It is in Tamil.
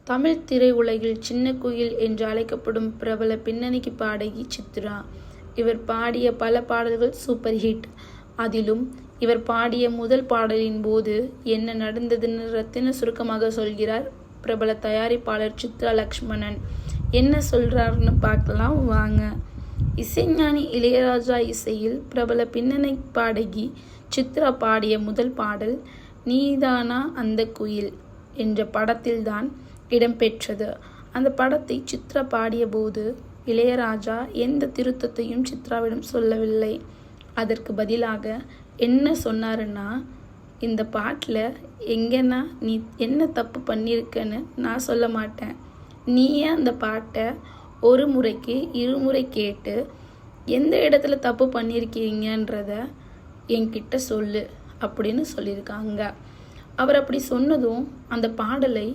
தமிழ் திரையுலகில் சின்ன குயில் என்று அழைக்கப்படும் பிரபல பின்னணி பாடகி சித்ரா. இவர் பாடிய பல பாடல்கள் சூப்பர் ஹிட். அதிலும் இவர் பாடிய முதல் பாடலின் போது என்ன நடந்ததுன்னு ரத்தின சுருக்கமாக சொல்கிறார் பிரபல தயாரிப்பாளர் சித்ரா லக்ஷ்மணன். என்ன சொல்றாருன்னு பார்க்கலாம் வாங்க. இசைஞானி இளையராஜா இசையில் பிரபல பின்னணி பாடகி சித்ரா பாடிய முதல் பாடல் நீதானா அந்த குயில் என்ற படத்தில்தான் இடம்பெற்றது. அந்த படத்தை சித்ரா பாடிய போது இளையராஜா எந்த திருத்தத்தையும் சித்ராவிடம் சொல்லவில்லை. அதற்கு பதிலாக என்ன சொன்னாருன்னா, இந்த பாட்டில் எங்கன்னா நீ என்ன தப்பு பண்ணியிருக்கன்னு நான் சொல்ல மாட்டேன், நீயே அந்த பாட்டை ஒரு முறைக்கு இருமுறை கேட்டு எந்த இடத்துல தப்பு பண்ணியிருக்கீங்கன்றத என்கிட்ட சொல்லு அப்படின்னு சொல்லியிருக்காங்க. அவர் அப்படி சொன்னதும் அந்த பாடலை